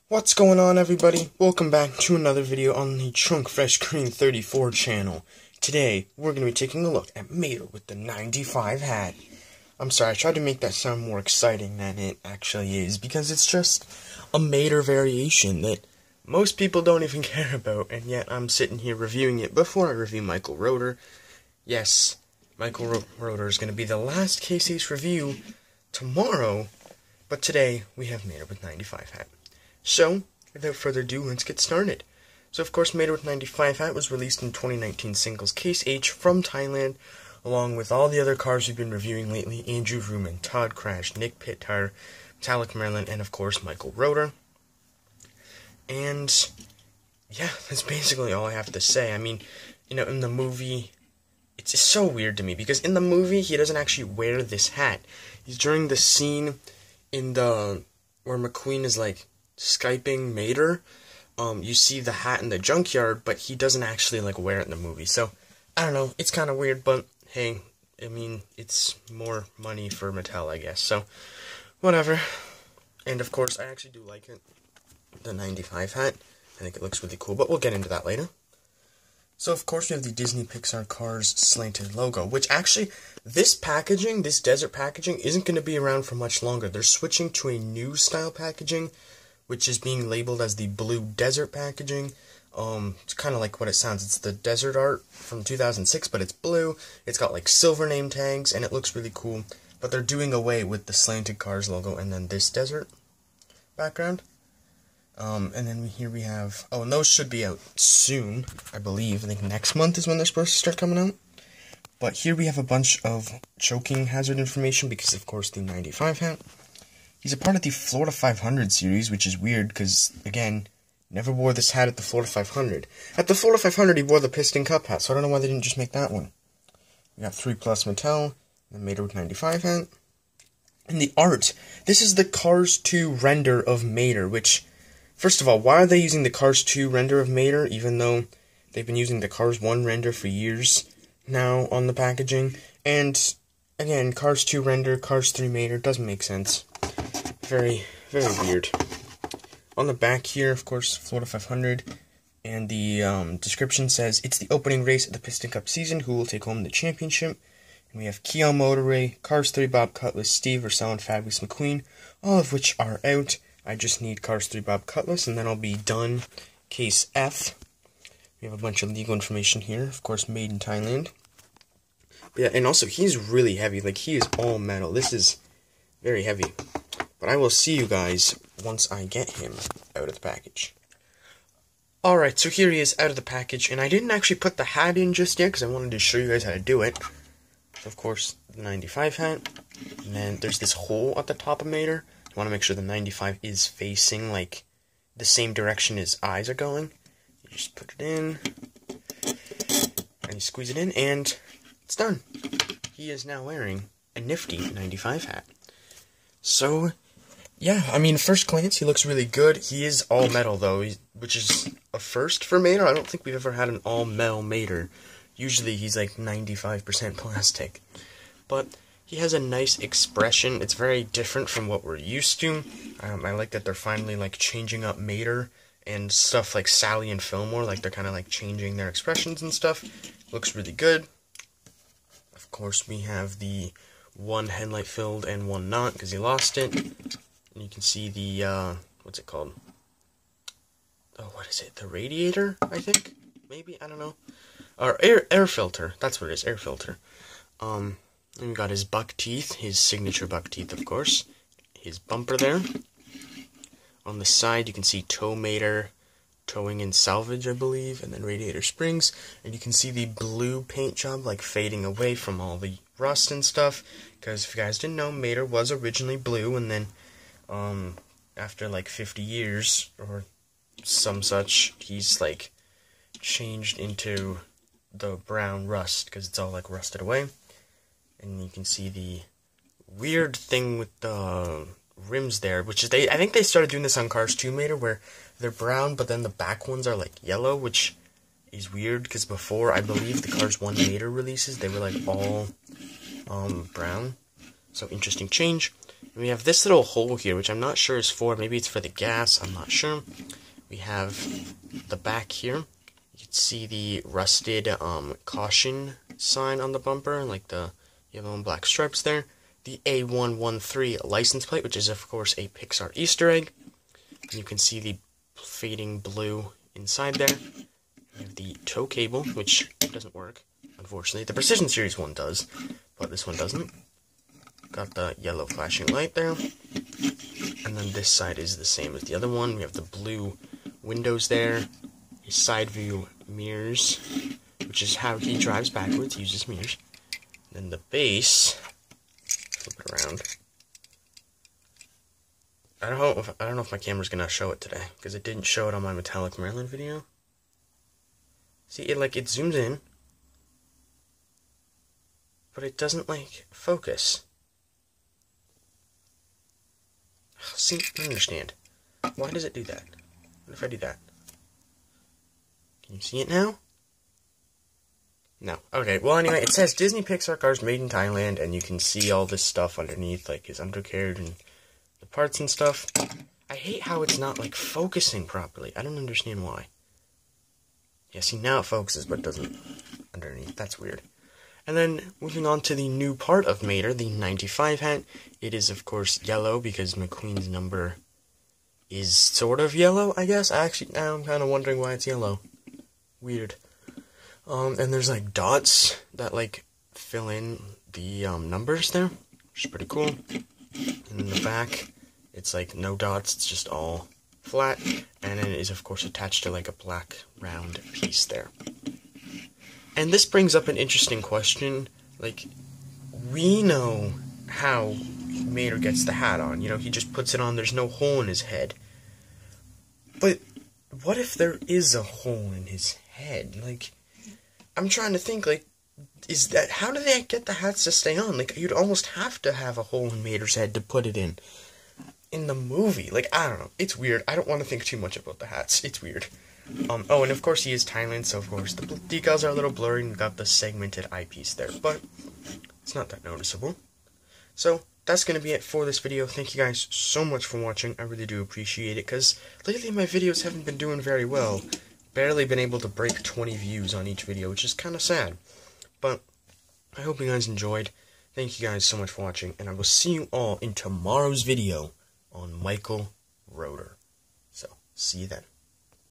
What's going on, everybody? Welcome back to another video on the Chunk Fresh Cream 34 channel. Today, we're going to be taking a look at Mater with the 95 hat. I'm sorry, I tried to make that sound more exciting than it actually is, because it's just a Mater variation that most people don't even care about, and yet I'm sitting here reviewing it before I review Michael Roeder. Yes, Michael Roeder is going to be the last Case Ace review tomorrow, but today we have Mater with 95 hat. So, without further ado, let's get started. So, of course, Mater with 95 hat was released in 2019 singles Case H from Thailand, along with all the other cars we've been reviewing lately: Andrew Vrooman, Todd Krash, Nick Pittard, Metallic Maryland, and of course Michael Roeder. And yeah, that's basically all I have to say. I mean, you know, in the movie, it's just so weird to me, because in the movie he doesn't actually wear this hat. He's during the scene in where McQueen is like Skyping Mater, you see the hat in the junkyard, but he doesn't actually like wear it in the movie. So I don't know, it's kind of weird, but hey, I mean, it's more money for Mattel, I guess. So whatever. And of course, I actually do like it, the 95 hat. I think it looks really cool, but we'll get into that later. So of course we have the Disney Pixar Cars slanted logo, which actually, this packaging, this desert packaging, isn't going to be around for much longer. They're switching to a new style packaging, which is being labeled as the blue desert packaging. It's kind of like what it sounds. It's the desert art from 2006, but it's blue. It's got like silver name tags, and it looks really cool. But they're doing away with the slanted cars logo and then this desert background. And then here we have, and those should be out soon, I believe. I think next month is when they're supposed to start coming out. But here we have a bunch of choking hazard information, because of course the 95 hat. He's a part of the Florida 500 series, which is weird because, again, never wore this hat at the Florida 500. At the Florida 500, he wore the Piston Cup hat, so I don't know why they didn't just make that one. We got 3+ Mattel, and Mater with 95 hat. And the art, this is the Cars 2 render of Mater, which, first of all, why are they using the Cars 2 render of Mater, even though they've been using the Cars 1 render for years now on the packaging? And, again, Cars 2 render, Cars 3 Mater, doesn't make sense. Very, very weird. On the back here, of course, Florida 500, and the description says, it's the opening race of the Piston Cup season, who will take home the championship. And we have Keon Motorway, Cars 3 Bob Cutlass, Steve Ursell, and Fabulous McQueen, all of which are out. I just need Cars 3 Bob Cutlass, and then I'll be done. Case F. We have a bunch of legal information here, of course, made in Thailand. But yeah, and also, he's really heavy. Like, he is all metal. This is very heavy. But I will see you guys once I get him out of the package. Alright, so here he is out of the package, and I didn't actually put the hat in just yet, because I wanted to show you guys how to do it. So, of course, the 95 hat, and then there's this hole at the top of Mater. You want to make sure the 95 is facing, like, the same direction his eyes are going. You just put it in, and you squeeze it in, and it's done. He is now wearing a nifty 95 hat. So, yeah, I mean, first glance, he looks really good. He is all metal, though, which is a first for Mater. I don't think we've ever had an all-metal Mater. Usually, he's like 95% plastic. But he has a nice expression. It's very different from what we're used to. I like that they're finally, like, changing up Mater and stuff like Sally and Fillmore. Like, they're kind of, like, changing their expressions and stuff. Looks really good. Of course, we have the one headlight filled and one not, because he lost it. And you can see the, what's it called? Oh, what is it? The radiator, I think? Maybe? I don't know. Or air filter. That's what it is, air filter. And we got his buck teeth, his signature buck teeth, of course. His bumper there. On the side, you can see tow Mater, towing and salvage, I believe, and then radiator springs. And you can see the blue paint job, like, fading away from all the rust and stuff. Because if you guys didn't know, Mater was originally blue, and then after like 50 years or some such, he's like changed into the brown rust because it's all like rusted away. And you can see the weird thing with the rims there, which is I think they started doing this on Cars 2 Mater, where they're brown, but then the back ones are like yellow, which is weird because before, I believe the Cars 1 Mater releases, they were like all brown. So interesting change. And we have this little hole here, which I'm not sure is for. Maybe it's for the gas. I'm not sure. We have the back here. You can see the rusted caution sign on the bumper, like the yellow and black stripes there. The A113 license plate, which is, of course, a Pixar Easter egg. And you can see the fading blue inside there. We have the tow cable, which doesn't work, unfortunately. The Precision Series one does, but this one doesn't. Got the yellow flashing light there. And then this side is the same as the other one. We have the blue windows there. His side view mirrors, which is how he drives backwards, uses mirrors. And then the base, flip it around. I don't know if my camera's gonna show it today, because it didn't show it on my Metallic Maryland video. See, it zooms in, but it doesn't focus. See, I don't understand. Why does it do that? What if I do that? Can you see it now? No. Okay, well anyway, it says Disney Pixar cars made in Thailand, and you can see all this stuff underneath, like his undercarriage and the parts and stuff. I hate how it's not, focusing properly. I don't understand why. Yeah, see, now it focuses, but it doesn't underneath. That's weird. And then, moving on to the new part of Mater, the 95 hat. It is, of course, yellow, because McQueen's number is sort of yellow, I guess. Now I'm kind of wondering why it's yellow. Weird. And there's, dots that, fill in the, numbers there, which is pretty cool. And in the back, it's, no dots, it's just all flat. And then it is, of course, attached to, a black round piece there. And this brings up an interesting question. We know how Mater gets the hat on. You know, he just puts it on, there's no hole in his head. But what if there is a hole in his head? I'm trying to think, how do they get the hats to stay on? You'd almost have to have a hole in Mater's head to put it in the movie. I don't know. It's weird. I don't want to think too much about the hats. It's weird. Oh, and of course he is Thailand, so of course the decals are a little blurry, and we've got the segmented eyepiece there, but it's not that noticeable. So, that's going to be it for this video. Thank you guys so much for watching. I really do appreciate it, because lately my videos haven't been doing very well. Barely been able to break 20 views on each video, which is kind of sad. But, I hope you guys enjoyed. Thank you guys so much for watching, and I will see you all in tomorrow's video on Michael Roeder. So, see you then.